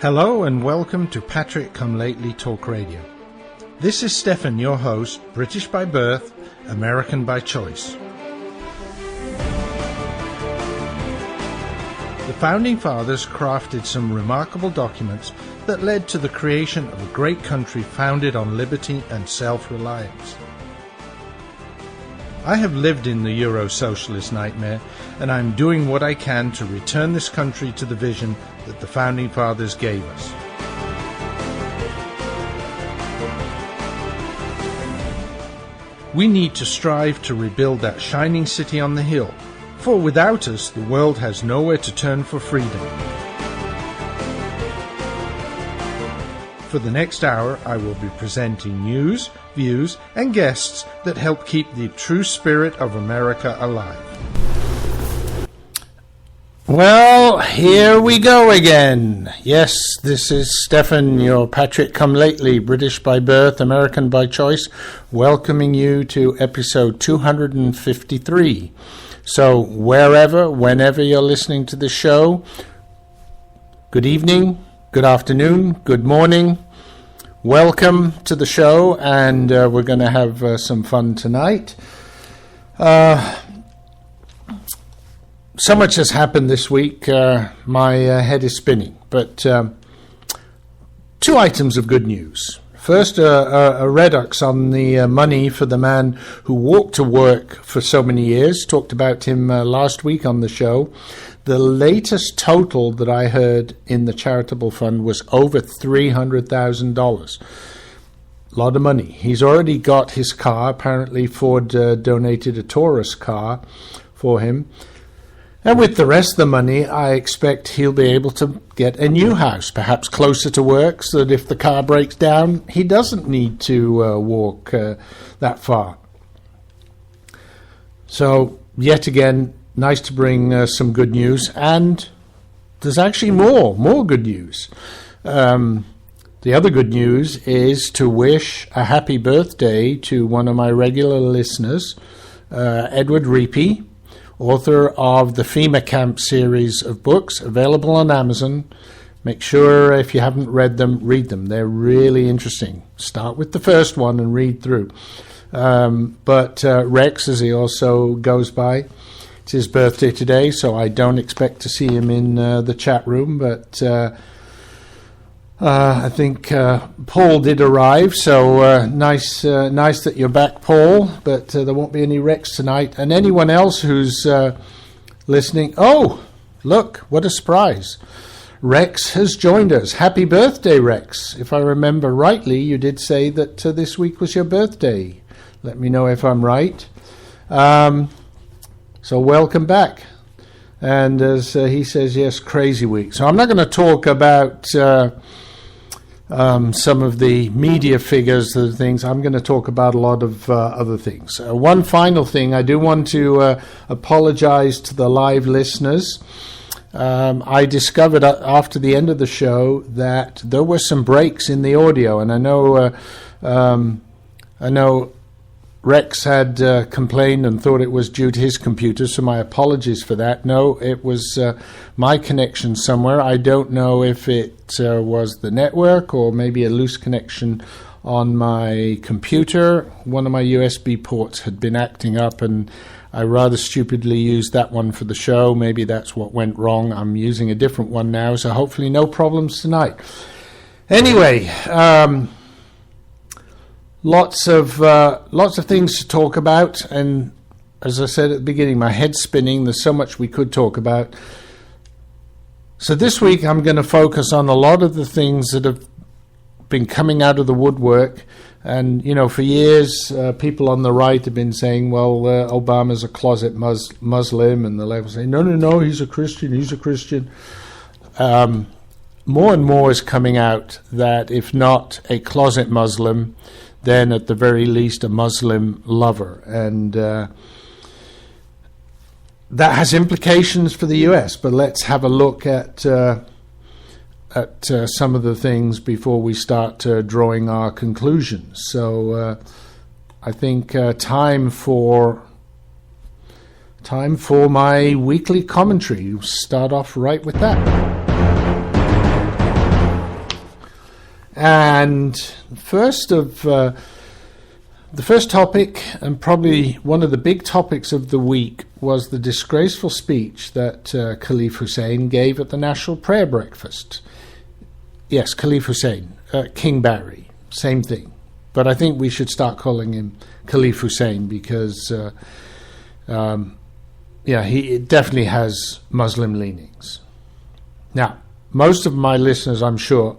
Hello and welcome to Patrick Come Lately Talk Radio. This is Stefan, your host, British by birth, American by choice. The Founding Fathers crafted some remarkable documents that led to the creation of a great country founded on liberty and self-reliance. I have lived in the Euro-socialist nightmare, and I'm doing what I can to return this country to the vision that the Founding Fathers gave us. We need to strive to rebuild that shining city on the hill, for without us, the world has nowhere to turn for freedom. For the next hour, I will be presenting news, views, and guests that help keep the true spirit of America alive. Well, here we go again. Yes, this is Stefan, your Patrick Come Lately, British by birth, American by choice, welcoming you to episode 253. So, wherever, whenever you're listening to the show, good evening, good afternoon, good morning. Welcome to the show, and we're going to have some fun tonight. So much has happened this week, my head is spinning. But two items of good news. First, a redux on the money for the man who walked to work for so many years. Talked about him last week on the show. The latest total that I heard in the charitable fund was over $300,000. A lot of money. He's already got his car. Apparently Ford donated a Taurus car for him. And with the rest of the money, I expect he'll be able to get a new house, perhaps closer to work, so that if the car breaks down, he doesn't need to walk that far. So, yet again, nice to bring some good news, and there's actually more good news. The other good news is to wish a happy birthday to one of my regular listeners, Edward Reapy, author of the FEMA Camp series of books, available on Amazon. Make sure, if you haven't read them, read them. They're really interesting. Start with the first one and read through. But Rex, as he also goes by, it's his birthday today, so I don't expect to see him in the chat room, but I think Paul did arrive, so nice that you're back, Paul, but there won't be any Rex tonight. And anyone else who's listening, oh, look, what a surprise. Rex has joined us. Happy birthday, Rex. If I remember rightly, you did say that this week was your birthday. Let me know if I'm right. So welcome back. And as he says, yes, crazy week. So I'm not going to talk about some of the media figures, the things. I'm going to talk about a lot of other things. One final thing, I do want to apologize to the live listeners. I discovered after the end of the show that there were some breaks in the audio, and I know Rex had complained and thought it was due to his computer, so my apologies for that. No, it was my connection somewhere. I don't know if it was the network or maybe a loose connection on my computer. One of my USB ports had been acting up, and I rather stupidly used that one for the show. Maybe that's what went wrong. I'm using a different one now, so hopefully no problems tonight. Anyway, Lots of things to talk about, and as I said at the beginning, my head's spinning. There's so much we could talk about. So this week I'm going to focus on a lot of the things that have been coming out of the woodwork. And, you know, for years, people on the right have been saying, well, Obama's a closet Muslim, and the left will say, no, he's a Christian. More and more is coming out that if not a closet Muslim, then at the very least a Muslim lover. And that has implications for the US, but let's have a look at some of the things before we start drawing our conclusions. So I think time for my weekly commentary. We'll start off right with that. And the first topic, and probably one of the big topics of the week, was the disgraceful speech that Khalif Hussein gave at the National Prayer Breakfast. Yes, Khalif Hussein, King Barry, same thing. But I think we should start calling him Khalif Hussein because, he definitely has Muslim leanings. Now, most of my listeners, I'm sure,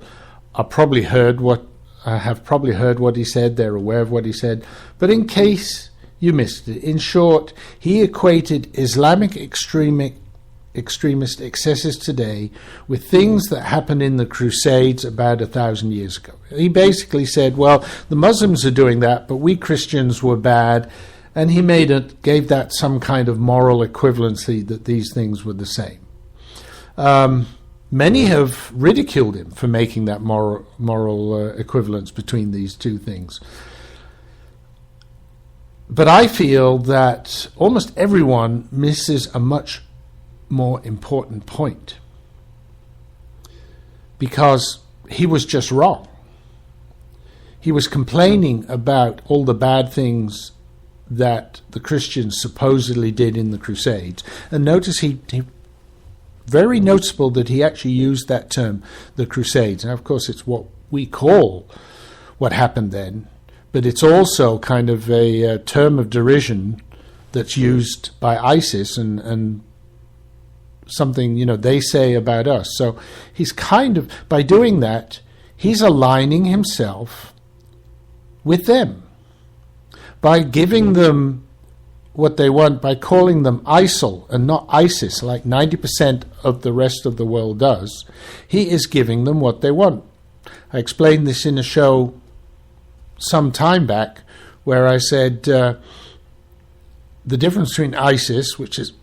have probably heard what he said. They're aware of what he said. But in case you missed it, in short, he equated Islamic extremist excesses today with things that happened in the Crusades about 1,000 years ago. He basically said, well, the Muslims are doing that, but we Christians were bad, and he gave that some kind of moral equivalency that these things were the same. Many have ridiculed him for making that moral equivalence between these two things. But I feel that almost everyone misses a much more important point, because he was just wrong. He was complaining about all the bad things that the Christians supposedly did in the Crusades. And notice he very noticeable that he actually used that term, the Crusades. Now, of course, it's what we call what happened then, but it's also kind of a term of derision that's used by ISIS and something, they say about us. So he's by doing that, he's aligning himself with them. By giving them what they want, by calling them ISIL and not ISIS, like 90% of the rest of the world does, he is giving them what they want. I explained this in a show some time back where I said the difference between ISIS, which is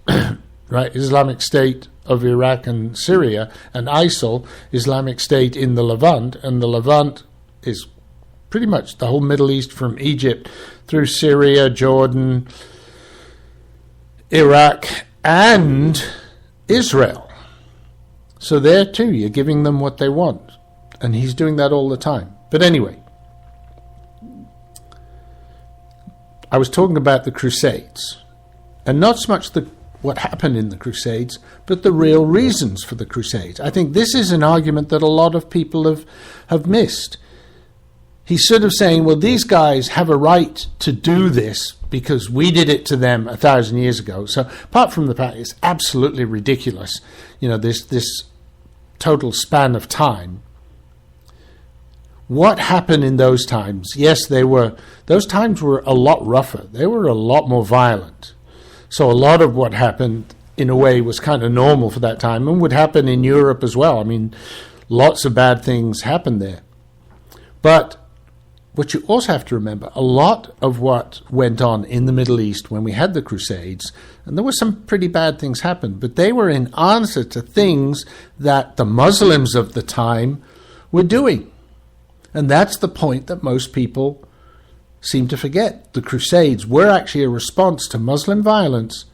right, Islamic State of Iraq and Syria, and ISIL, Islamic State in the Levant, and the Levant is pretty much the whole Middle East from Egypt through Syria, Jordan, Iraq, and Israel. So there too, you're giving them what they want. And he's doing that all the time. But anyway, I was talking about the Crusades. And not so much what happened in the Crusades, but the real reasons for the Crusades. I think this is an argument that a lot of people have missed. He's sort of saying, well, these guys have a right to do this because we did it to them 1,000 years ago. So apart from the fact it's absolutely ridiculous, this total span of time. What happened in those times? Yes, those times were a lot rougher. They were a lot more violent. So a lot of what happened, in a way, was kind of normal for that time and would happen in Europe as well. I mean, lots of bad things happened there. But what you also have to remember, a lot of what went on in the Middle East when we had the Crusades, and there were some pretty bad things happened, but they were in answer to things that the Muslims of the time were doing. And that's the point that most people seem to forget. The Crusades were actually a response to Muslim violence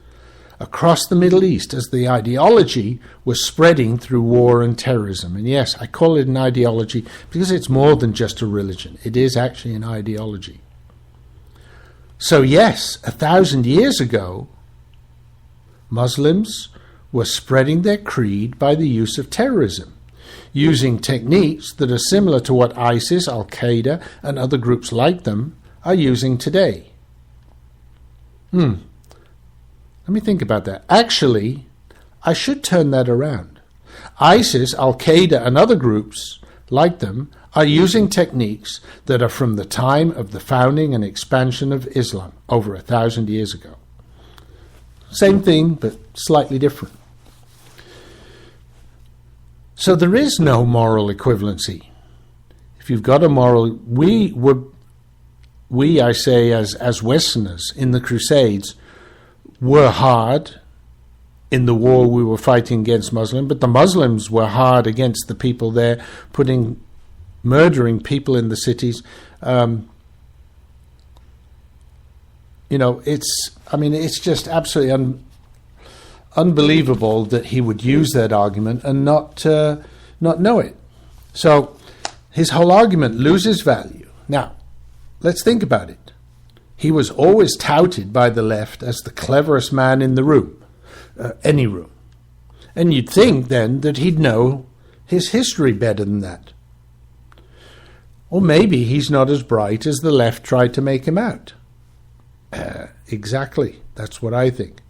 across the Middle East as the ideology was spreading through war and terrorism. And yes, I call it an ideology because it's more than just a religion. It is actually an ideology. So yes, 1,000 years ago, Muslims were spreading their creed by the use of terrorism, using techniques that are similar to what ISIS, Al-Qaeda, and other groups like them are using today. Let me think about that. Actually, I should turn that around. ISIS, Al-Qaeda, and other groups like them are using techniques that are from the time of the founding and expansion of Islam over 1,000 years ago. Same thing, but slightly different. So there is no moral equivalency. If you've got a moral, we, I say, as Westerners in the Crusades, were hard in the war we were fighting against Muslims, but the Muslims were hard against the people there, murdering people in the cities. It's just absolutely unbelievable that he would use that argument and not know it. So his whole argument loses value. Now, let's think about it. He was always touted by the left as the cleverest man in the room, any room. And you'd think then that he'd know his history better than that. Or maybe he's not as bright as the left tried to make him out. Exactly. That's what I think.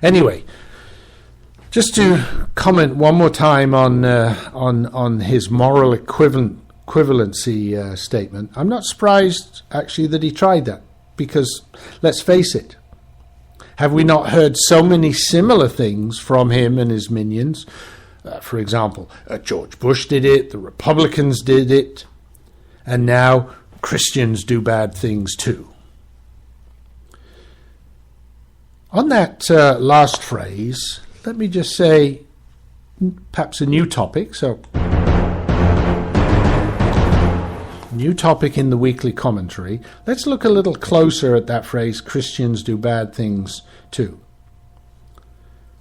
Anyway, just to comment one more time on his moral equivalency statement, I'm not surprised actually that he tried that, because let's face it, have we not heard so many similar things from him and his minions? For example, George Bush did it, the Republicans did it, and now Christians do bad things too. On that last phrase, let me just say perhaps a new topic. So, new topic in the weekly commentary. Let's look a little closer at that phrase, Christians do bad things too.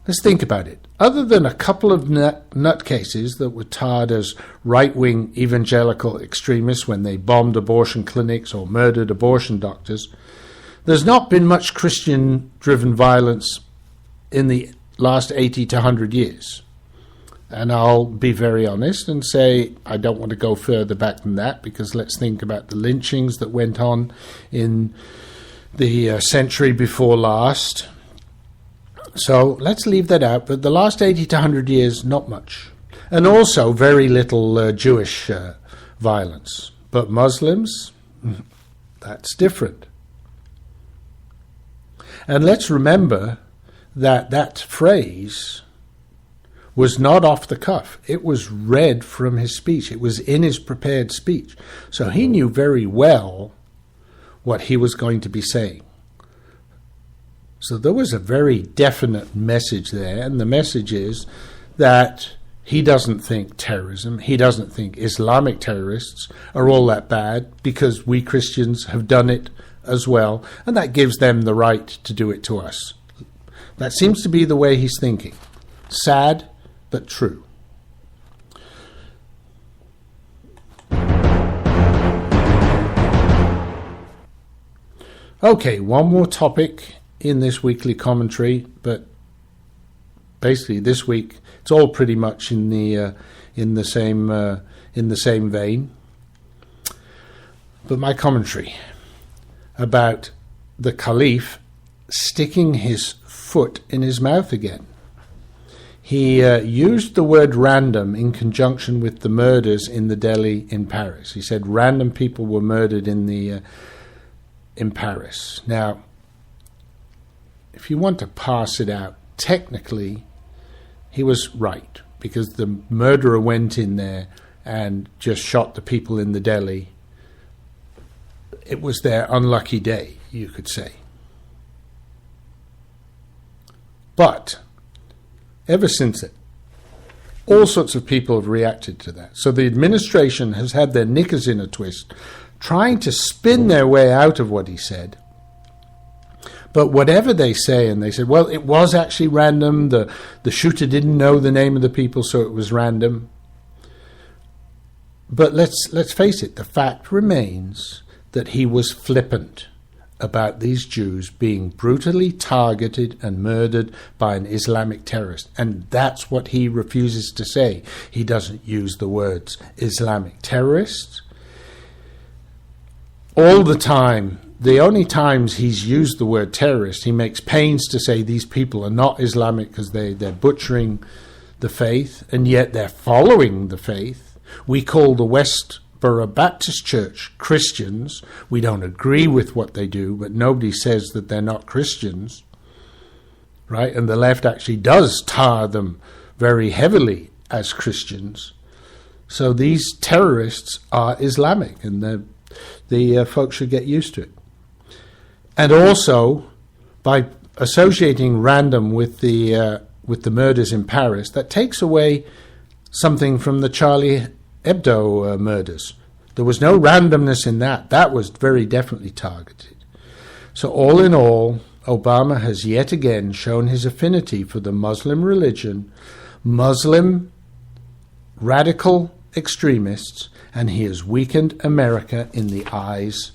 Let's think about it. Other than a couple of nutcases that were tarred as right-wing evangelical extremists when they bombed abortion clinics or murdered abortion doctors, there's not been much Christian-driven violence in the last 80 to 100 years. And I'll be very honest and say I don't want to go further back than that, because let's think about the lynchings that went on in the century before last. So let's leave that out. But the last 80 to 100 years, not much. And also very little Jewish violence. But Muslims, that's different. And let's remember that that phrase was not off the cuff. It was read from his speech. It was in his prepared speech. So he knew very well what he was going to be saying. So there was a very definite message there, and the message is that he doesn't think terrorism, he doesn't think Islamic terrorists are all that bad, because we Christians have done it as well, and that gives them the right to do it to us. That seems to be the way he's thinking. Sad, but true. Okay, one more topic in this weekly commentary, but basically this week it's all pretty much in the same vein. But my commentary about the Caliph sticking his foot in his mouth again. He used the word random in conjunction with the murders in the Delhi in Paris. He said random people were murdered in Paris. Now, if you want to parse it out, technically, he was right, because the murderer went in there and just shot the people in the Delhi. It was their unlucky day, you could say. But ever since it, all sorts of people have reacted to that. So the administration has had their knickers in a twist, trying to spin their way out of what he said. But whatever they say, and they said, well, it was actually random, the shooter didn't know the name of the people, so it was random. But let's face it, the fact remains that he was flippant about these Jews being brutally targeted and murdered by an Islamic terrorist. And that's what he refuses to say. He doesn't use the words Islamic terrorists. All the time, the only times he's used the word terrorist, he makes pains to say these people are not Islamic because they're butchering the faith, and yet they're following the faith. We call the Westboro Baptist Church Christians. We don't agree with what they do, but nobody says that they're not Christians, right? And the left actually does tar them very heavily as Christians. So these terrorists are Islamic, and the folks should get used to it. And also, by associating random with the murders in Paris, that takes away something from the Charlie Hebdo murders. There was no randomness in that. That was very definitely targeted. So all in all, Obama has yet again shown his affinity for the Muslim religion, Muslim radical extremists, and he has weakened America in the eyes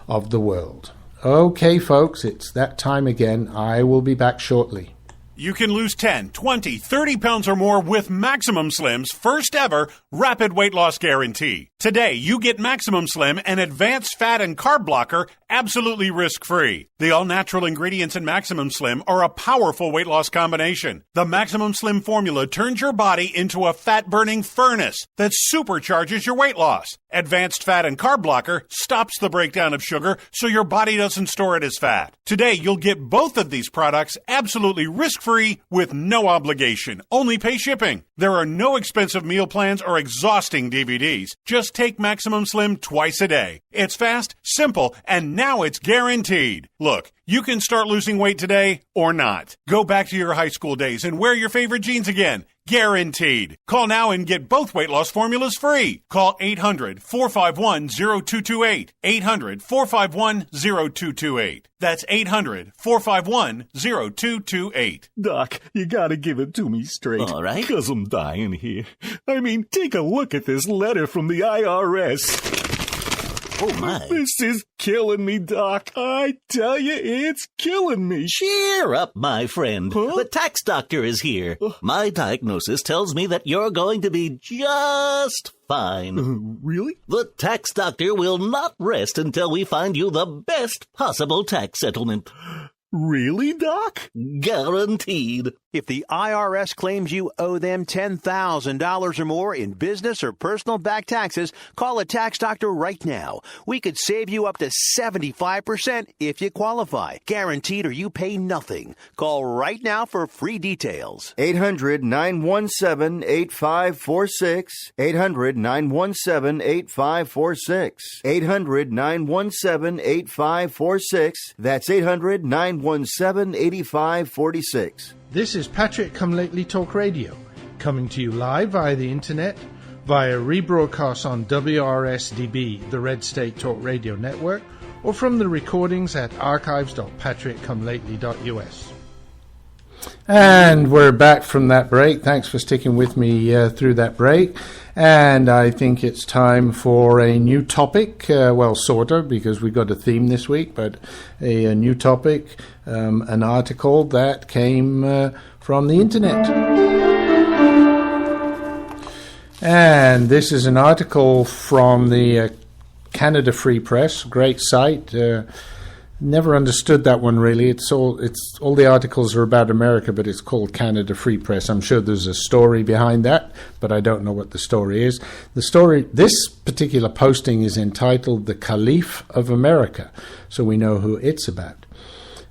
of the world. Okay, folks, it's that time again. I will be back shortly. You can lose 10, 20, 30 pounds or more with Maximum Slim's first ever rapid weight loss guarantee. Today, you get Maximum Slim, an advanced fat and carb blocker, absolutely risk-free. The all-natural ingredients in Maximum Slim are a powerful weight loss combination. The Maximum Slim formula turns your body into a fat-burning furnace that supercharges your weight loss. Advanced fat and carb blocker stops the breakdown of sugar so your body doesn't store it as fat. Today, you'll get both of these products absolutely risk-free with no obligation. Only pay shipping. There are no expensive meal plans or exhausting DVDs. Just take Maximum Slim twice a day. It's fast, simple, and now it's guaranteed. Look, you can start losing weight today or not. Go back to your high school days and wear your favorite jeans again. Guaranteed. Call now and get both weight loss formulas free. Call 800-451-0228. 800-451-0228. That's 800-451-0228. Doc, you gotta give it to me straight. All right. 'Cause I'm dying here. I mean, take a look at this letter from the IRS. Oh, my. This is killing me, Doc. I tell you, it's killing me. Cheer up, my friend. Huh? The tax doctor is here. My diagnosis tells me that you're going to be just fine. Really? The tax doctor will not rest until we find you the best possible tax settlement. Really, Doc? Guaranteed. If the IRS claims you owe them $10,000 or more in business or personal back taxes, call a tax doctor right now. We could save you up to 75% if you qualify. Guaranteed or you pay nothing. Call right now for free details. 800-917-8546. 800-917-8546. 800-917-8546. That's 800-917-8546. This is Patrick Come Lately Talk Radio, coming to you live via the internet, via rebroadcast on WRSDB, the Red State Talk Radio Network, or from the recordings at archives.patrickcomelately.us. And we're back from that break. Thanks for sticking with me through that break. And I think it's time for a new topic. Well, sort of, because we got a theme this week, but a new topic, an article that came from the internet. And this is an article from the Canada Free Press, great site. Never understood that one really. It's all the articles are about America, but it's called Canada Free Press. I'm sure there's a story behind that, but I don't know what the story is. This particular posting is entitled "The Caliph of America," so we know who it's about.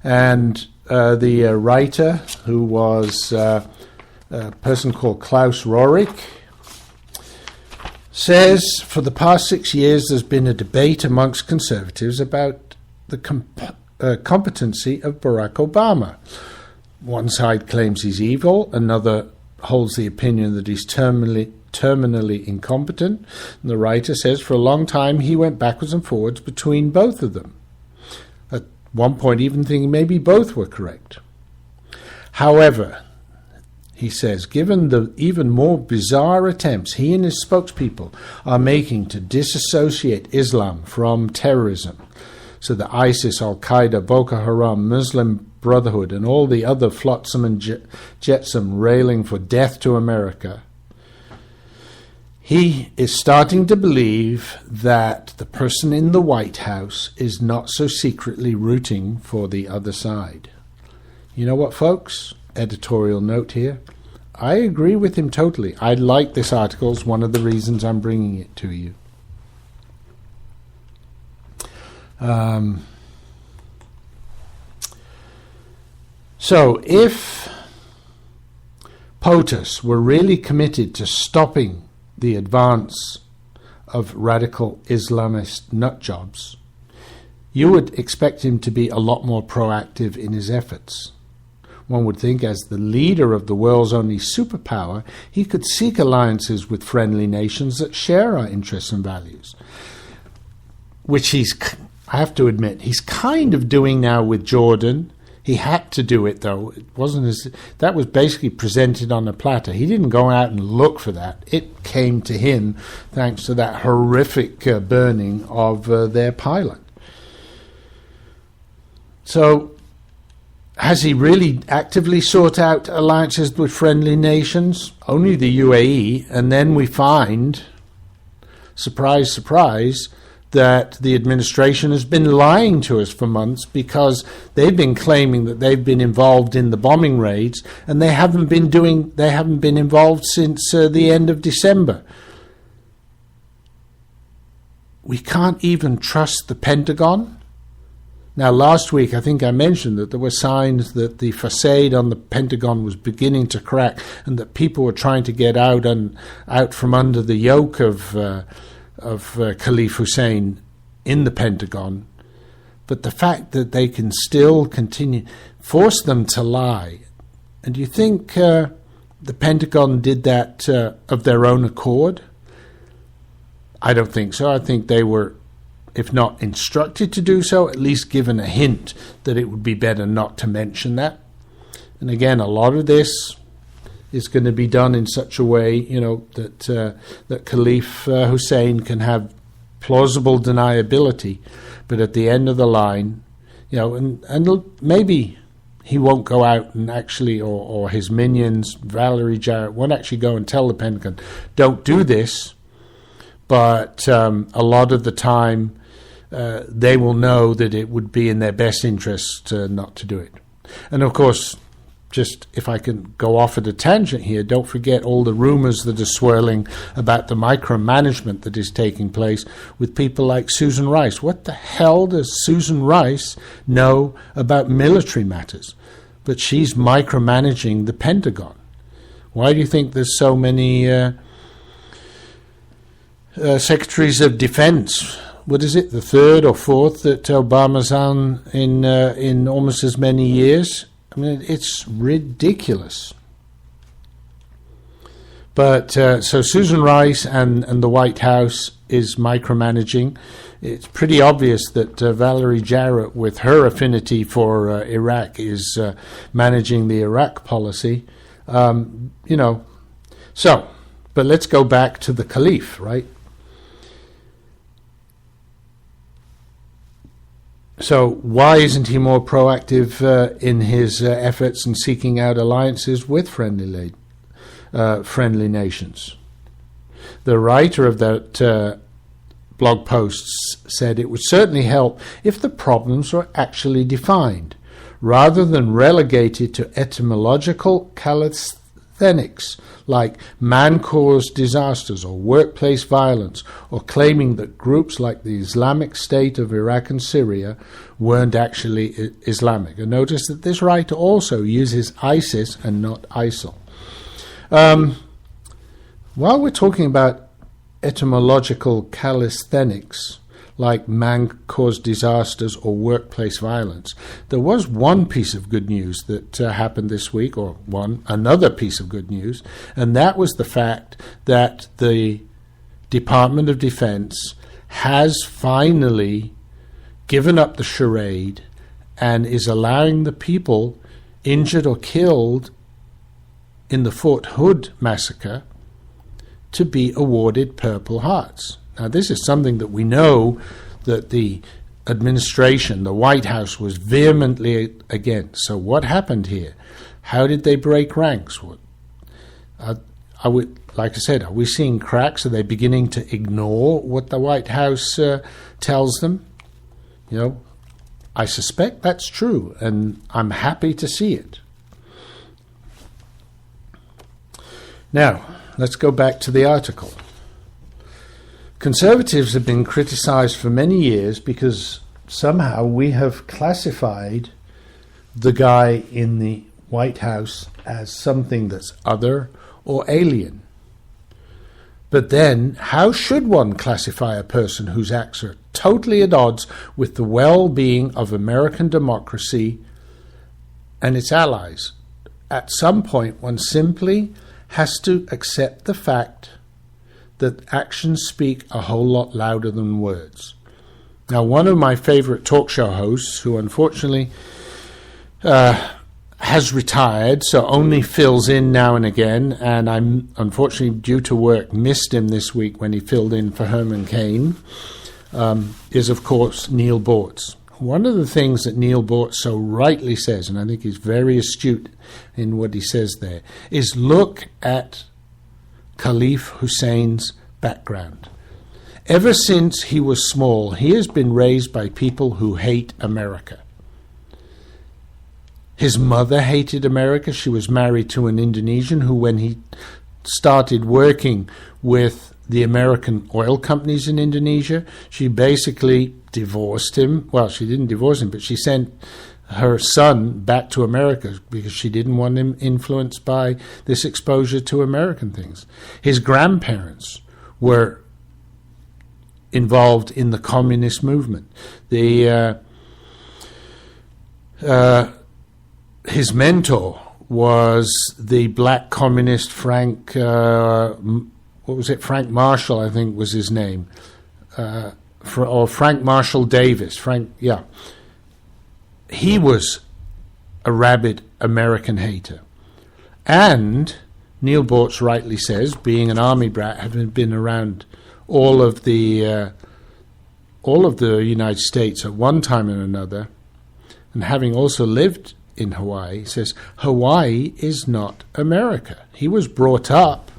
And the writer, who was a person called Klaus Rohrig, says for the past 6 years there's been a debate amongst conservatives about the competency of Barack Obama. One side claims he's evil, another holds the opinion that he's terminally incompetent. And the writer says for a long time he went backwards and forwards between both of them. At one point even thinking maybe both were correct. However, he says, given the even more bizarre attempts he and his spokespeople are making to disassociate Islam from terrorism, so that ISIS, Al-Qaeda, Boko Haram, Muslim Brotherhood, and all the other flotsam and jetsam railing for death to America, he is starting to believe that the person in the White House is not so secretly rooting for the other side. You know what, folks? Editorial note here. I agree with him totally. I like this article. It's one of the reasons I'm bringing it to you. So if POTUS were really committed to stopping the advance of radical Islamist nutjobs, you would expect him to be a lot more proactive in his efforts. One would think as the leader of the world's only superpower, he could seek alliances with friendly nations that share our interests and values, which I have to admit, he's kind of doing now with Jordan. He had to do it, though. It wasn't as that was basically presented on a platter. He didn't go out and look for that. It came to him thanks to that horrific burning of their pilot. So, has he really actively sought out alliances with friendly nations? Only the UAE, and then we find, surprise, surprise, that the administration has been lying to us for months because they've been claiming that they've been involved in the bombing raids, and they haven't been involved since the end of December. We can't even trust the Pentagon. Now, last week, I think I mentioned that there were signs that the facade on the Pentagon was beginning to crack and that people were trying to get out from under the yoke of Khalif Hussein in the Pentagon. But the fact that they can still continue, force them to lie. And do you think the Pentagon did that of their own accord? I don't think so. I think they were, if not instructed to do so, at least given a hint that it would be better not to mention that. And again, a lot of this is going to be done in such a way, that Khalif Hussein can have plausible deniability, but at the end of the line, and maybe he won't go out and actually, or his minions, Valerie Jarrett, won't actually go and tell the Pentagon, don't do this, but a lot of the time, they will know that it would be in their best interest not to do it. And of course, just if I can go off at a tangent here, don't forget all the rumors that are swirling about the micromanagement that is taking place with people like Susan Rice. What the hell does Susan Rice know about military matters? But she's micromanaging the Pentagon. Why do you think there's so many secretaries of defense? What is it, the third or fourth that Obama's on in almost as many years? I mean, it's ridiculous. But so Susan Rice and the White House is micromanaging. It's pretty obvious that Valerie Jarrett, with her affinity for Iraq, is managing the Iraq policy. So, but let's go back to the Caliph, right? So why isn't he more proactive in his efforts in seeking out alliances with friendly nations? The writer of that blog post said it would certainly help if the problems were actually defined, rather than relegated to etymological calisthenics like man-caused disasters or workplace violence, or claiming that groups like the Islamic State of Iraq and Syria weren't actually Islamic. And notice that this writer also uses ISIS and not ISIL. While we're talking about etymological calisthenics, like man-caused disasters or workplace violence, there was one piece of good news that happened this week, or another piece of good news, and that was the fact that the Department of Defense has finally given up the charade and is allowing the people injured or killed in the Fort Hood massacre to be awarded Purple Hearts. Now, this is something that we know that the administration, the White House, was vehemently against. So what happened here? How did they break ranks? Like I said, are we seeing cracks? Are they beginning to ignore what the White House tells them? I suspect that's true, and I'm happy to see it. Now, let's go back to the article. Conservatives have been criticized for many years because somehow we have classified the guy in the White House as something that's other or alien. But then, how should one classify a person whose acts are totally at odds with the well-being of American democracy and its allies? At some point, one simply has to accept the fact that actions speak a whole lot louder than words. Now, one of my favorite talk show hosts, who unfortunately has retired, so only fills in now and again, and I'm unfortunately, due to work, missed him this week when he filled in for Herman Cain, is, of course, Neil Bortz. One of the things that Neil Bortz so rightly says, and I think he's very astute in what he says there, is look at Khalif Hussein's background. Ever since he was small, he has been raised by people who hate America. His mother hated America. She was married to an Indonesian who, when he started working with the American oil companies in Indonesia, she basically divorced him. Well, she didn't divorce him, but she sent her son back to America because she didn't want him influenced by this exposure to American things. His grandparents were involved in the communist movement. His mentor was the black communist Frank Marshall, I think was his name, or Frank Marshall Davis. He was a rabid American hater. And Neil Bortz rightly says, being an army brat, having been around all of the United States at one time or another, and having also lived in Hawaii, he says, Hawaii is not America. He was brought up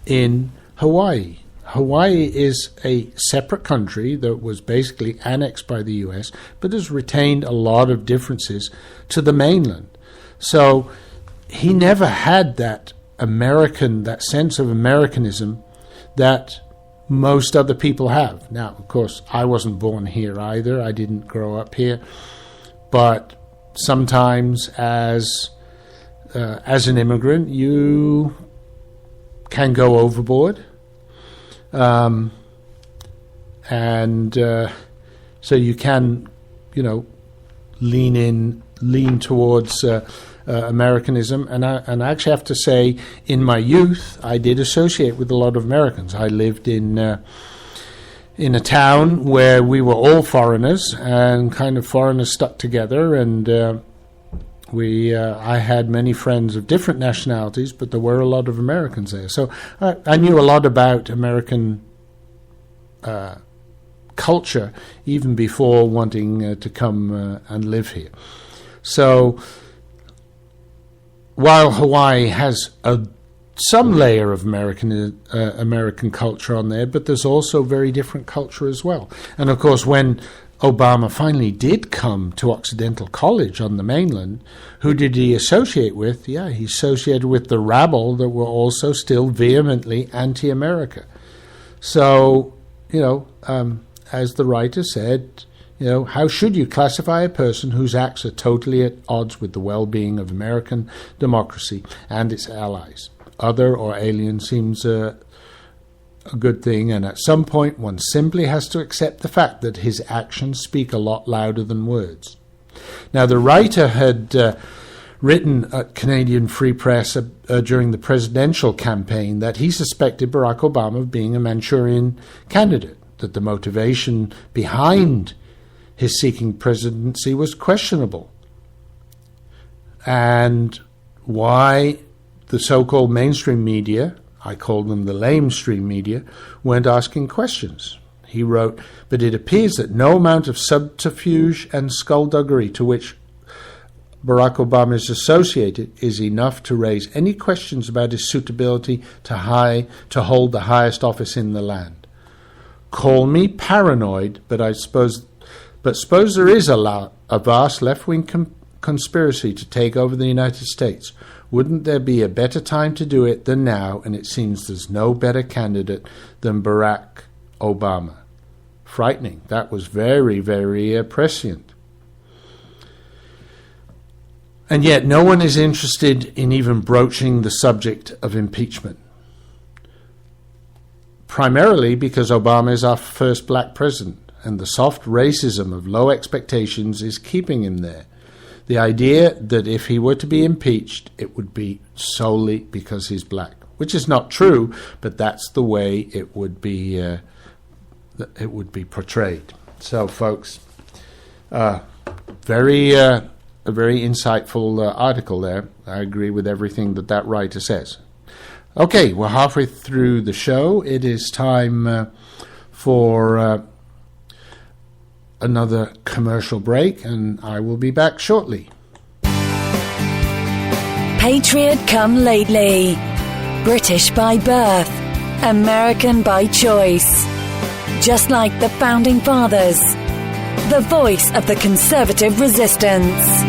in Hawaii. Hawaii is a separate country that was basically annexed by the U.S., but has retained a lot of differences to the mainland. So he never had that sense of Americanism that most other people have. Now, of course, I wasn't born here either. I didn't grow up here. But sometimes as an immigrant, you can go overboard. So you can, lean towards Americanism. And I actually have to say, in my youth, I did associate with a lot of Americans. I lived in a town where we were all foreigners, and kind of foreigners stuck together, and I had many friends of different nationalities, but there were a lot of Americans there. So I knew a lot about American culture even before wanting to come and live here. So while Hawaii has some layer of American culture on there, but there's also very different culture as well. And of course, when Obama finally did come to Occidental College on the mainland, who did he associate with? Yeah, he associated with the rabble that were also still vehemently anti-America. So, as the writer said, how should you classify a person whose acts are totally at odds with the well-being of American democracy and its allies? Other or alien seems a good thing, and at some point one simply has to accept the fact that his actions speak a lot louder than words. Now, the writer had written at Canadian Free Press during the presidential campaign that he suspected Barack Obama of being a Manchurian candidate, that the motivation behind his seeking presidency was questionable, and why the so-called mainstream media, I call them the lamestream media, weren't asking questions. He wrote, but it appears that no amount of subterfuge and skullduggery to which Barack Obama is associated is enough to raise any questions about his suitability to hold the highest office in the land. Call me paranoid, but suppose there is a vast left-wing conspiracy to take over the United States. Wouldn't there be a better time to do it than now? And it seems there's no better candidate than Barack Obama. Frightening. That was very, very prescient. And yet no one is interested in even broaching the subject of impeachment. Primarily because Obama is our first black president, and the soft racism of low expectations is keeping him there. The idea that if he were to be impeached, it would be solely because he's black, which is not true, but that's the way it would be portrayed. So, folks, a very a very insightful article there. I agree with everything that writer says. Okay, we're halfway through the show. It is time for another commercial break, and I will be back shortly. Patriot come lately. British by birth. American by choice. Just like the Founding Fathers. The voice of the conservative resistance.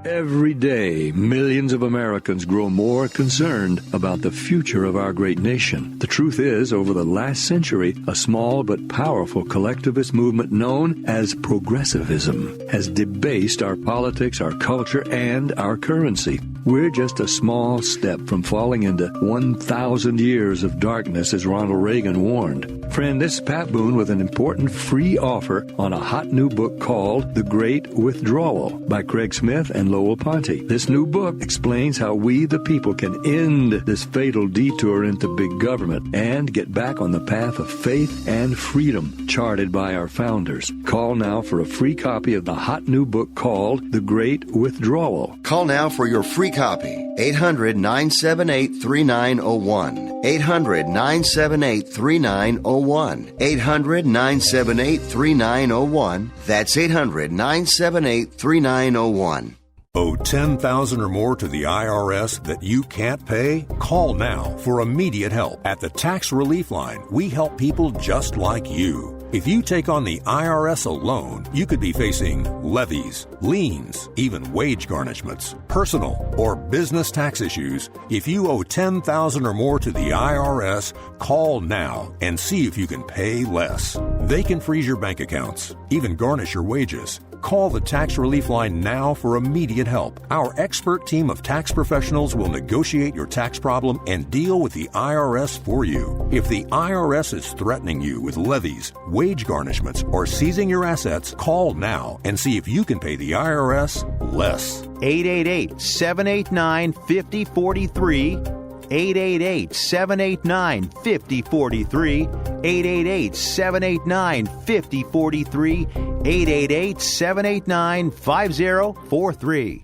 Every day, millions of Americans grow more concerned about the future of our great nation. The truth is, over the last century, a small but powerful collectivist movement known as progressivism has debased our politics, our culture, and our currency. We're just a small step from falling into 1,000 years of darkness, as Ronald Reagan warned. Friend, this is Pat Boone with an important free offer on a hot new book called The Great Withdrawal by Craig Smith and Lowell Ponte. This new book explains how we, the people, can end this fatal detour into big government and get back on the path of faith and freedom charted by our founders. Call now for a free copy of the hot new book called The Great Withdrawal. Call now for your free copy. 800-978-3901. 800-978-3901. 800-978-3901. That's 800-978-3901. Owe $10,000 or more to the IRS that you can't pay? Call now for immediate help. At the Tax Relief Line, we help people just like you. If you take on the IRS alone, you could be facing levies, liens, even wage garnishments, personal or business tax issues. If you owe $10,000 or more to the IRS, call now and see if you can pay less. They can freeze your bank accounts, even garnish your wages. Call the Tax Relief Line now for immediate help. Our expert team of tax professionals will negotiate your tax problem and deal with the IRS for you. If the IRS is threatening you with levies, wage garnishments, or seizing your assets, call now and see if you can pay the IRS less. 888-789-5043. 888-789-5043. 888-789-5043. 888-789-5043.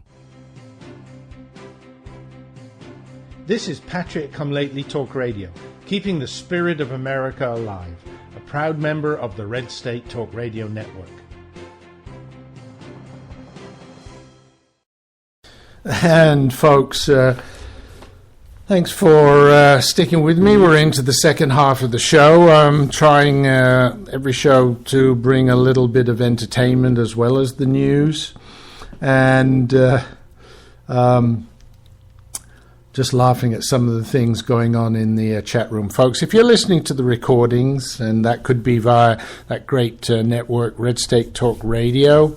This is Patriot Come Lately Talk Radio, keeping the spirit of America alive, a proud member of the Red State Talk Radio Network. And folks, thanks for sticking with me. We're into the second half of the show. I'm trying every show to bring a little bit of entertainment as well as the news. And just laughing at some of the things going on in the chat room. Folks, if you're listening to the recordings, and that could be via that great network, Red State Talk Radio,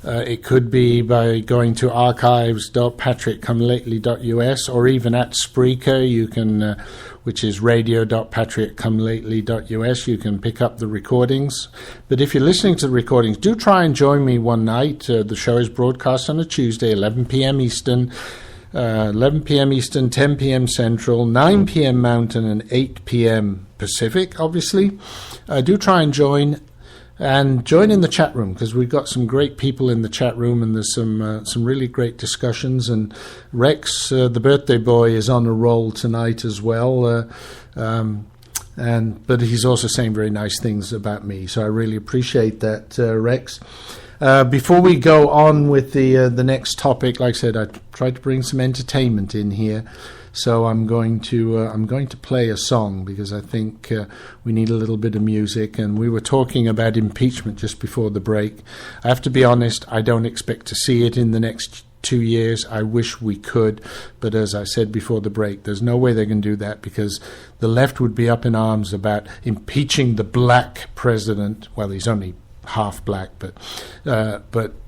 it could be by going to archives.patriotcomelately.us, or even at Spreaker, you can, which is radio.patriotcomelately.us, you can pick up the recordings. But if you're listening to the recordings, do try and join me one night. The show is broadcast on a Tuesday, 11 p.m. Eastern, 11 p.m. Eastern, 10 p.m. Central, 9 p.m. Mountain, and 8 p.m. Pacific, obviously. Do try and join. And join in the chat room, because we've got some great people in the chat room, and there's some really great discussions. And Rex, the birthday boy, is on a roll tonight as well. But he's also saying very nice things about me, so I really appreciate that, Rex. Before we go on with the next topic, like I said, I tried to bring some entertainment in here. So I'm going to play a song, because I think we need a little bit of music. And we were talking about impeachment just before the break. I have to be honest, I don't expect to see it in the next 2 years. I wish we could, but as I said before the break, there's no way they can do that, because the left would be up in arms about impeaching the black president. Well, he's only half black, but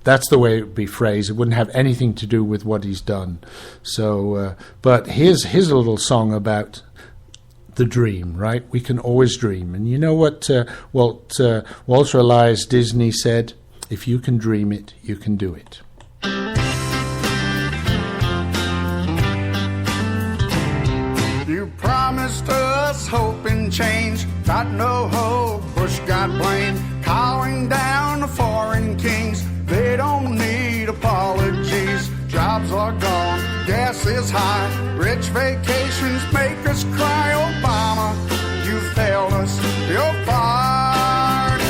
that's the way it would be phrased. It wouldn't have anything to do with what he's done. So, but here's a little song about the dream, right? We can always dream. And you know what Walter Elias Disney said? If you can dream it, you can do it. You You promised us hope and change. Got no hope, Bush got blamed. Calling down the foreign kings. They don't need apologies. Jobs are gone, gas is high. Rich vacations make us cry. Obama, you failed us, you're fired.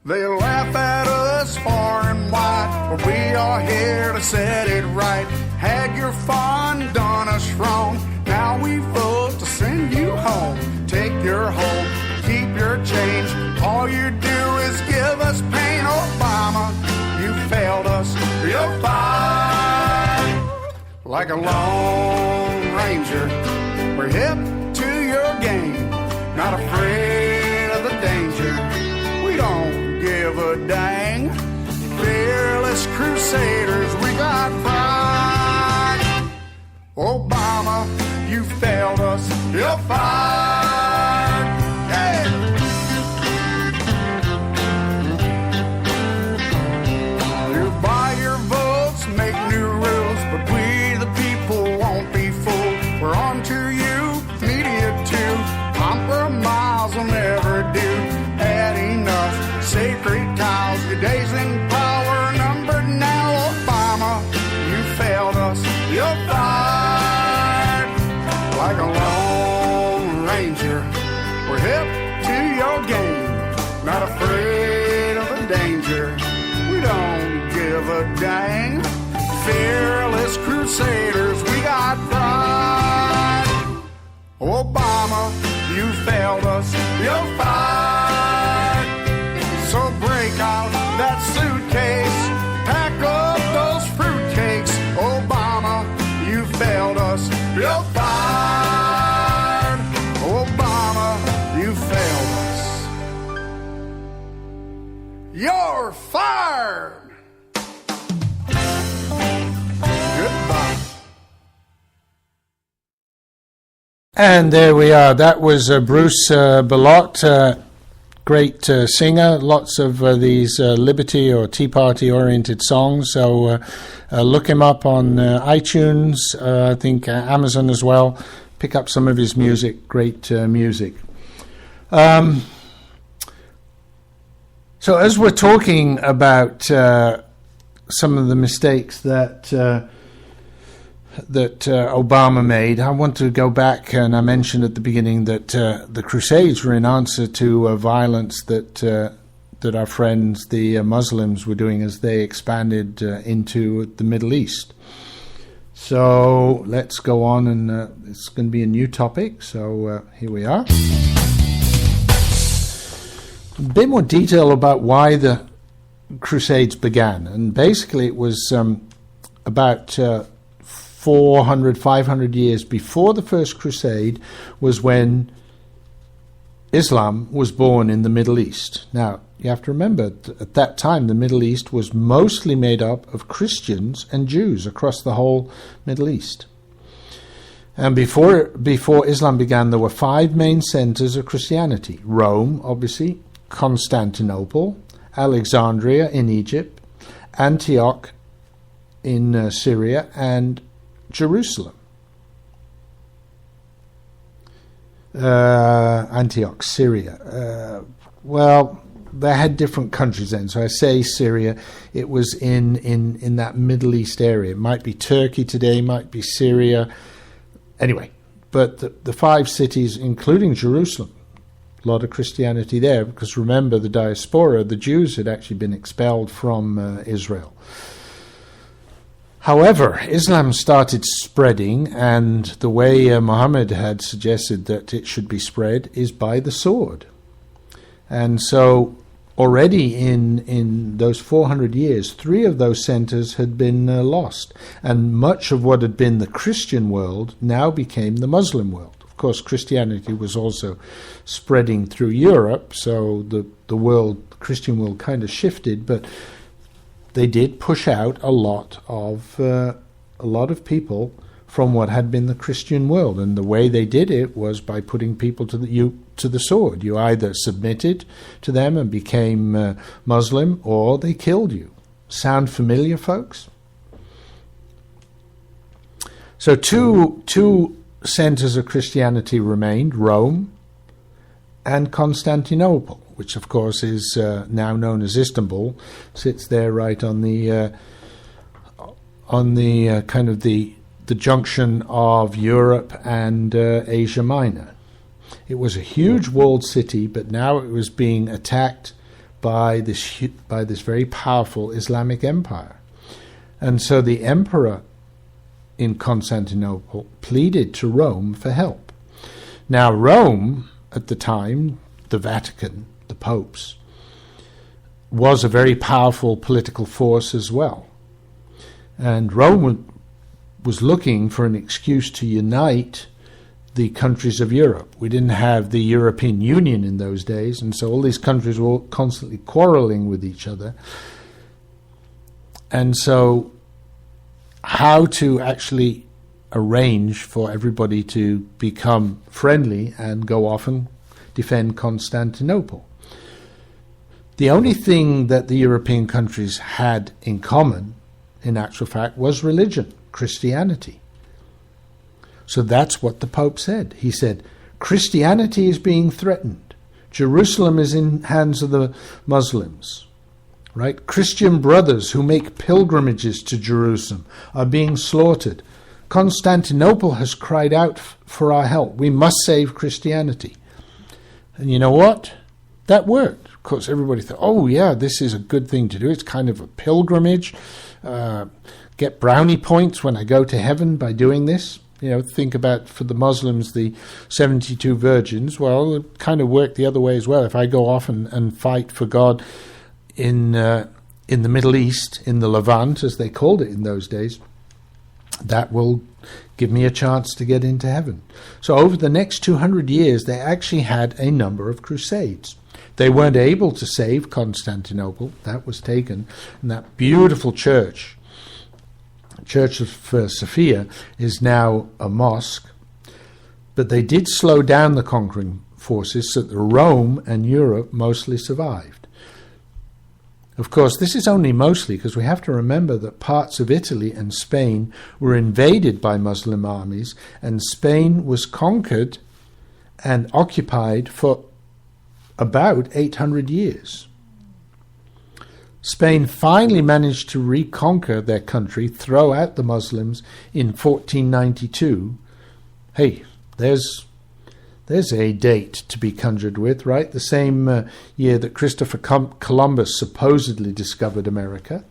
They laugh at us far and wide, but we are here to set it right. Had your fun done us wrong, now we vote to send you home. Take your home, keep your change. All you do is give us pain. Obama, you failed us, you're fired. Like a lone ranger, we're hip to your game. Not afraid of the danger, we don't give a dang. Fearless crusaders, we got pride. Obama, you failed us, you're fired. Yeah. You buy your votes, make new rules, but we the people won't be fooled. We're on to you, media too. Compromise will never do. Had enough sacred cows, your days in power numbered now. Obama, you failed us, you're fired. Like a lone ranger, we're hip to your game. Not afraid of the danger, we don't give a dang. Fearless crusaders, we got pride. Obama, you failed us, you're fired. So break out that suitcase, pack up those fruitcakes. Obama, you failed us, you're fired. Obama, you failed us, you're fired. Goodbye. And there we are. That was Bruce Bellot, great singer. Lots of these liberty or Tea Party-oriented songs. So look him up on iTunes, I think Amazon as well. Pick up some of his music. Great music. So as we're talking about some of the mistakes that Obama made, I want to go back, and I mentioned at the beginning that the Crusades were in answer to violence that our friends, the Muslims, were doing as they expanded into the Middle East. So let's go on, and it's going to be a new topic, so here we are. A bit more detail about why the Crusades began, and basically it was about 400, 500 years before the First Crusade was when Islam was born in the Middle East. Now, you have to remember, at that time, the Middle East was mostly made up of Christians and Jews across the whole Middle East. And before Islam began, there were 5 main centers of Christianity. Rome, obviously, Constantinople, Alexandria in Egypt, Antioch in Syria, and Jerusalem. Antioch, Syria. Well, they had different countries then. So I say Syria. It was in that Middle East area. It might be Turkey today, might be Syria. Anyway, but the 5 cities, including Jerusalem, a lot of Christianity there, because remember the diaspora, the Jews had actually been expelled from Israel. However, Islam started spreading, and the way Muhammad had suggested that it should be spread is by the sword. And so already in those 400 years, 3 of those centers had been lost. And much of what had been the Christian world now became the Muslim world. Of course, Christianity was also spreading through Europe, so the Christian world kind of shifted, but they did push out a lot of people from what had been the Christian world, and the way they did it was by putting people to the sword. You either submitted to them and became Muslim, or they killed you. Sound familiar, folks? So two centers of Christianity remained: Rome and Constantinople, which of course is now known as Istanbul, sits there right on the kind of the junction of Europe and Asia Minor. It was a huge walled city, but now it was being attacked by this very powerful Islamic empire. And so the emperor in Constantinople pleaded to Rome for help. Now Rome, at the time, the Vatican, the popes, was a very powerful political force as well. And Rome was looking for an excuse to unite the countries of Europe. We didn't have the European Union in those days, and so all these countries were constantly quarreling with each other. And so how to actually arrange for everybody to become friendly and go off and defend Constantinople. The only thing that the European countries had in common, in actual fact, was religion, Christianity. So that's what the Pope said. He said, Christianity is being threatened. Jerusalem is in hands of the Muslims. Right? Christian brothers who make pilgrimages to Jerusalem are being slaughtered. Constantinople has cried out for our help. We must save Christianity. And you know what? That worked. Of course, everybody thought, oh yeah, this is a good thing to do. It's kind of a pilgrimage. Get brownie points when I go to heaven by doing this. You know, think about, for the Muslims, the 72 virgins. Well, it kind of worked the other way as well. If I go off and fight for God in the Middle East, in the Levant, as they called it in those days, that will give me a chance to get into heaven. So over the next 200 years, they actually had a number of crusades. They weren't able to save Constantinople. That was taken. And that beautiful church of Sophia, is now a mosque. But they did slow down the conquering forces so that Rome and Europe mostly survived. Of course, this is only mostly, because we have to remember that parts of Italy and Spain were invaded by Muslim armies, and Spain was conquered and occupied for about 800 years. Spain finally managed to reconquer their country, throw out the Muslims in 1492. Hey, there's a date to be conjured with, right? The same year that Christopher Columbus supposedly discovered America.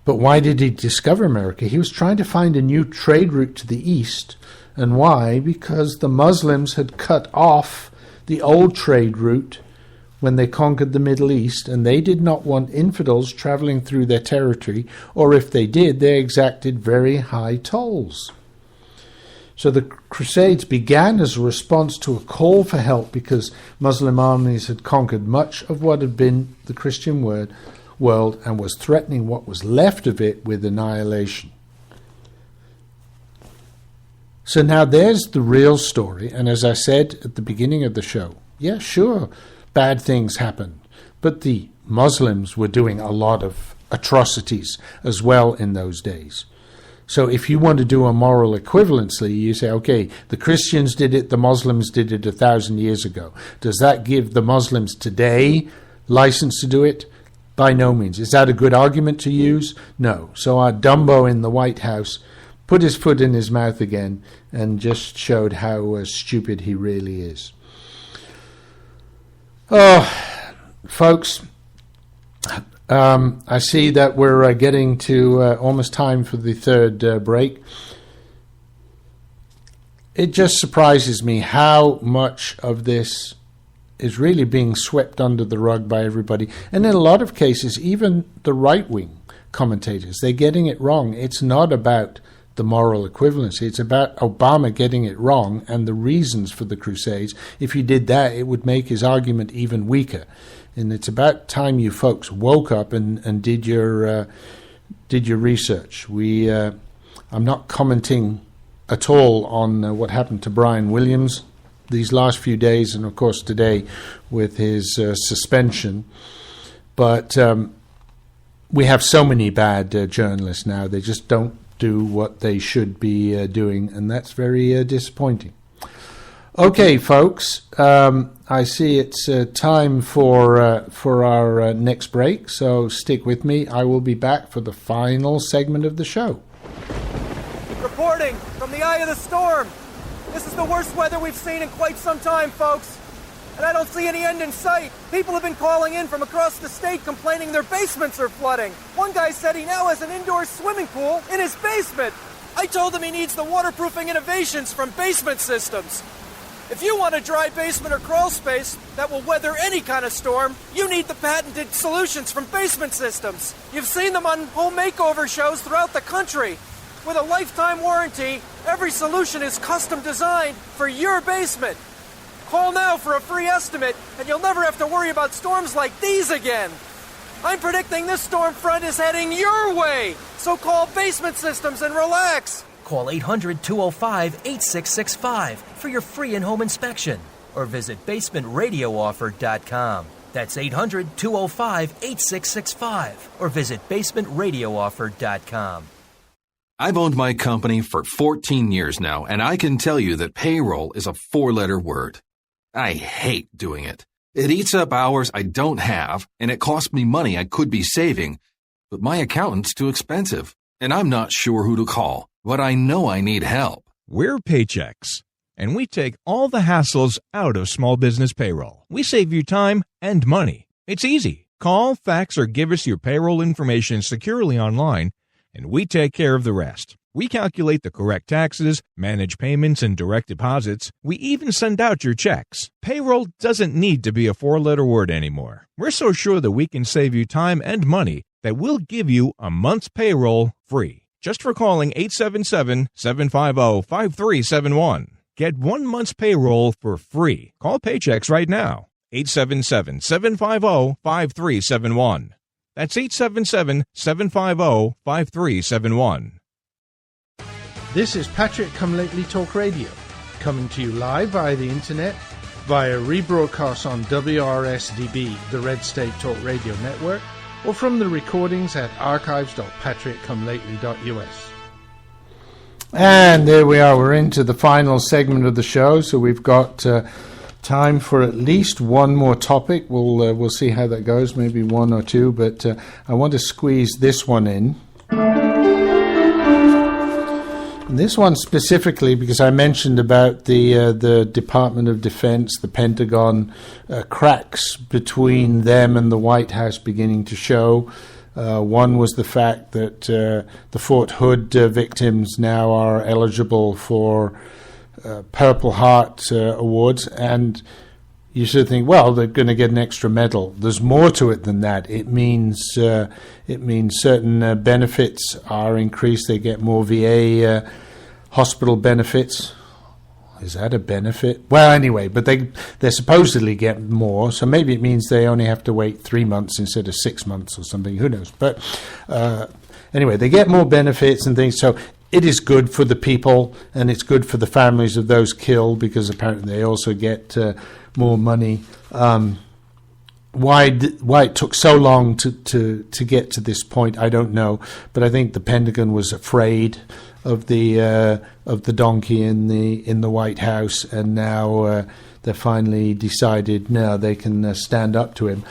But why did he discover America? He was trying to find a new trade route to the east. And why? Because the Muslims had cut off the old trade route when they conquered the Middle East, and they did not want infidels traveling through their territory, or if they did, they exacted very high tolls. So the Crusades began as a response to a call for help, because Muslim armies had conquered much of what had been the Christian world and was threatening what was left of it with annihilation. So now there's the real story, and as I said at the beginning of the show, yeah, sure, bad things happened, but the Muslims were doing a lot of atrocities as well in those days. So if you want to do a moral equivalency, you say, okay, the Christians did it, the Muslims did it 1,000 years ago. Does that give the Muslims today license to do it? By no means. Is that a good argument to use? No. So our Dumbo in the White House put his foot in his mouth again and just showed how stupid he really is. Oh, folks, I see that we're getting to almost time for the third break. It just surprises me how much of this is really being swept under the rug by everybody. And in a lot of cases, even the right-wing commentators, they're getting it wrong. It's not about the moral equivalency. It's about Obama getting it wrong and the reasons for the Crusades. If he did that, it would make his argument even weaker. And it's about time you folks woke up and did your research. I'm not commenting at all on what happened to Brian Williams these last few days, and of course today with his suspension. But we have so many bad journalists now. They just don't do what they should be doing, and that's very disappointing. Okay, folks, I see it's time for our next break, so stick with me. I will be back for the final segment of the show. Reporting from the eye of the storm. This is the worst weather we've seen in quite some time, folks. And I don't see any end in sight. People have been calling in from across the state complaining their basements are flooding. One guy said he now has an indoor swimming pool in his basement. I told him he needs the waterproofing innovations from Basement Systems. If you want a dry basement or crawl space that will weather any kind of storm, you need the patented solutions from Basement Systems. You've seen them on home makeover shows throughout the country. With a lifetime warranty, every solution is custom designed for your basement. Call now for a free estimate, and you'll never have to worry about storms like these again. I'm predicting this storm front is heading your way, so call Basement Systems and relax. Call 800-205-8665 for your free in-home inspection, or visit basementradiooffer.com. That's 800-205-8665, or visit basementradiooffer.com. I've owned my company for 14 years now, and I can tell you that payroll is a 4-letter word. I hate doing it. It eats up hours I don't have, and it costs me money I could be saving. But my accountant's too expensive, and I'm not sure who to call. But I know I need help. We're Paychex, and we take all the hassles out of small business payroll. We save you time and money. It's easy. Call, fax, or give us your payroll information securely online, and we take care of the rest. We calculate the correct taxes, manage payments and direct deposits. We even send out your checks. Payroll doesn't need to be a 4-letter word anymore. We're so sure that we can save you time and money that we'll give you a month's payroll free. Just for calling 877-750-5371. Get 1 month's payroll for free. Call Paychex right now. 877-750-5371. That's 877-750-5371. This is Patrick Come Lately Talk Radio, coming to you live via the internet, via rebroadcast on WRSDB, the Red State Talk Radio Network, or from the recordings at archives.patrickcomelately.us. And there we are. We're into the final segment of the show, so we've got time for at least one more topic. We'll see how that goes, maybe one or two, but I want to squeeze this one in. And this one specifically because I mentioned about the Department of Defense, the Pentagon, cracks between them and the White House beginning to show. One was the fact that the Fort Hood victims now are eligible for Purple Heart awards, and you should think, well, they're going to get an extra medal. There's more to it than that. It means certain benefits are increased. They get more VA hospital benefits. Is that a benefit? Well, anyway, but they supposedly get more, so maybe it means they only have to wait 3 months instead of 6 months or something. Who knows? But anyway, they get more benefits and things, so it is good for the people, and it's good for the families of those killed, because apparently they also get more money. Why it took so long to get to this point, I don't know. But I think the Pentagon was afraid of the donkey in the White House, and now they finally decided no, they can stand up to him,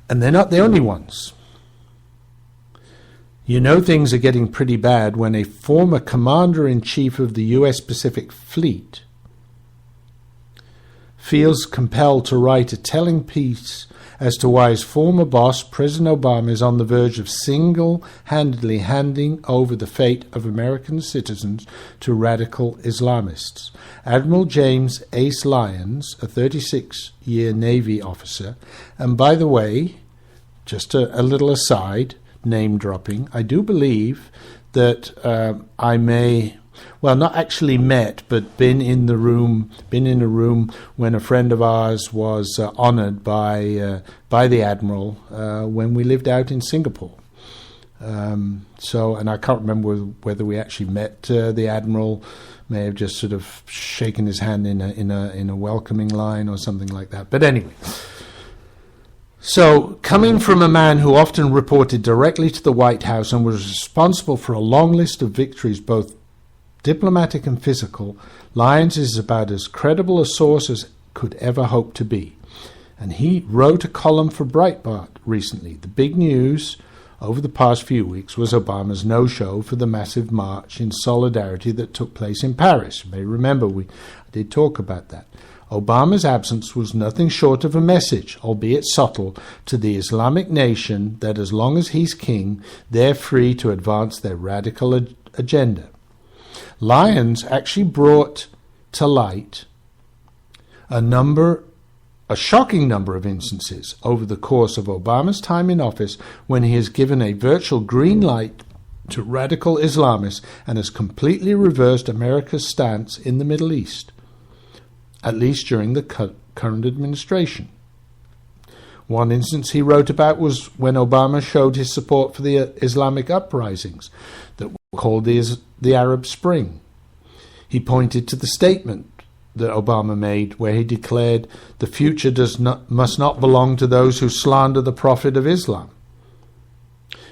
and they're not the only ones. You know, things are getting pretty bad when a former commander-in-chief of the U.S. Pacific Fleet feels compelled to write a telling piece as to why his former boss, President Obama, is on the verge of single-handedly handing over the fate of American citizens to radical Islamists. Admiral James Ace Lyons, a 36-year Navy officer, and by the way, just a little aside, name-dropping, I do believe that I may... well, not actually met, but been in a room when a friend of ours was honoured by the Admiral when we lived out in Singapore. And I can't remember whether we actually met the Admiral. May have just sort of shaken his hand in a welcoming line or something like that. But anyway, So, coming from a man who often reported directly to the White House and was responsible for a long list of victories, both diplomatic and physical, Lyons is about as credible a source as could ever hope to be. And he wrote a column for Breitbart recently. The big news over the past few weeks was Obama's no-show for the massive march in solidarity that took place in Paris. You may remember I did talk about that. Obama's absence was nothing short of a message, albeit subtle, to the Islamic nation that as long as he's king, they're free to advance their radical agenda. Lyons actually brought to light a shocking number of instances over the course of Obama's time in office when he has given a virtual green light to radical Islamists and has completely reversed America's stance in the Middle East, at least during the current administration. One instance he wrote about was when Obama showed his support for the Islamic uprisings that were called the Arab Spring. He pointed to the statement that Obama made where he declared the future must not belong to those who slander the Prophet of Islam.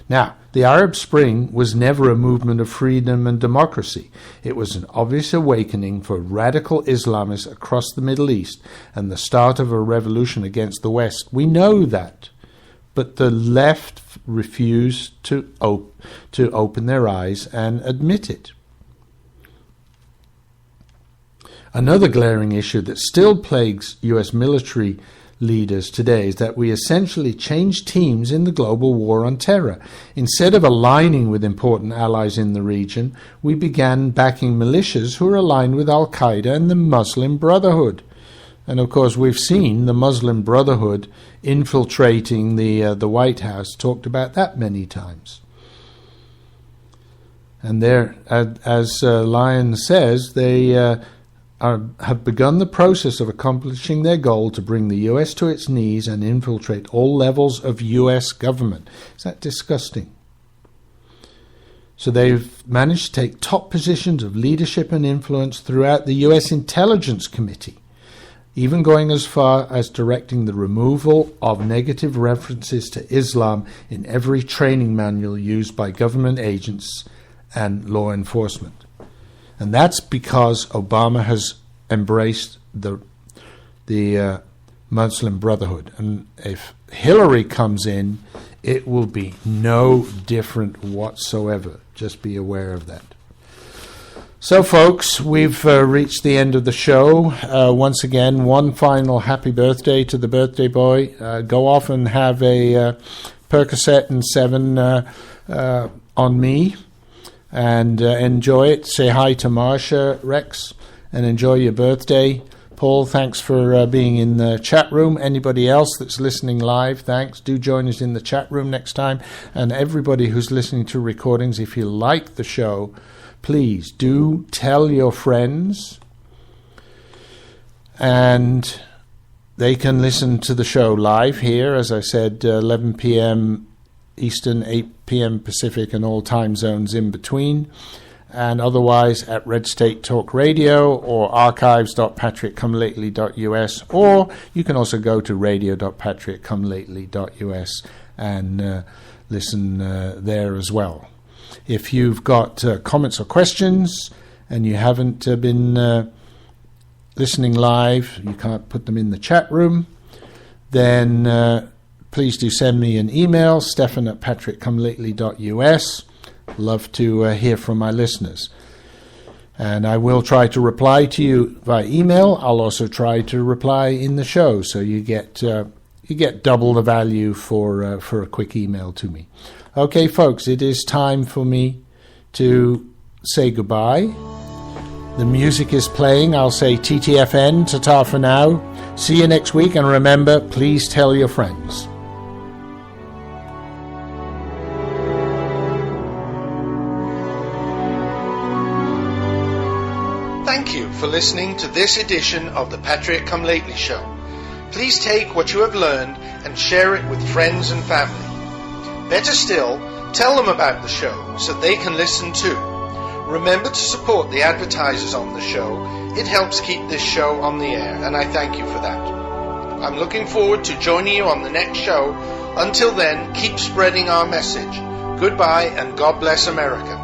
Now, the Arab Spring was never a movement of freedom and democracy. It was an obvious awakening for radical Islamists across the Middle East and the start of a revolution against the West. We know that. But the left refused to open their eyes and admit it. Another glaring issue that still plagues U.S. military leaders today is that we essentially changed teams in the global war on terror. Instead of aligning with important allies in the region, we began backing militias who are aligned with Al-Qaeda and the Muslim Brotherhood. And of course, we've seen the Muslim Brotherhood infiltrating the White House, talked about that many times. And there, as Lyons says, they have begun the process of accomplishing their goal to bring the U.S. to its knees and infiltrate all levels of U.S. government. Is that disgusting? So they've managed to take top positions of leadership and influence throughout the U.S. Intelligence Committee, even going as far as directing the removal of negative references to Islam in every training manual used by government agents and law enforcement. And that's because Obama has embraced the Muslim Brotherhood. And if Hillary comes in, it will be no different whatsoever. Just be aware of that. So, folks, we've reached the end of the show. Once again, one final happy birthday to the birthday boy. Go off and have a Percocet and 7 on me. And enjoy it. Say hi to Marsha, Rex, and enjoy your birthday. Paul, thanks for being in the chat room. Anybody else that's listening live, thanks. Do join us in the chat room next time. And everybody who's listening to recordings, if you like the show, please do tell your friends. And they can listen to the show live here, as I said, 11 p.m. Eastern, 8 p.m. Pacific, and all time zones in between. And otherwise at Red State Talk Radio or archives.patrickcomelately.us, or you can also go to radio.patrickcomelately.us and listen there as well. If you've got comments or questions and you haven't been listening live, you can't put them in the chat room, then please do send me an email, stephan@patrickcomelately.us. Love to hear from my listeners. And I will try to reply to you via email. I'll also try to reply in the show, so you get double the value for a quick email to me. Okay, folks, it is time for me to say goodbye. The music is playing. I'll say TTFN, ta-ta for now. See you next week, and remember, please tell your friends. Thank you for listening to this edition of the Patrick Come Lately Show. Please take what you have learned and share it with friends and family. Better still, tell them about the show so they can listen too. Remember to support the advertisers on the show. It helps keep this show on the air, and I thank you for that. I'm looking forward to joining you on the next show. Until then, keep spreading our message. Goodbye and God bless America.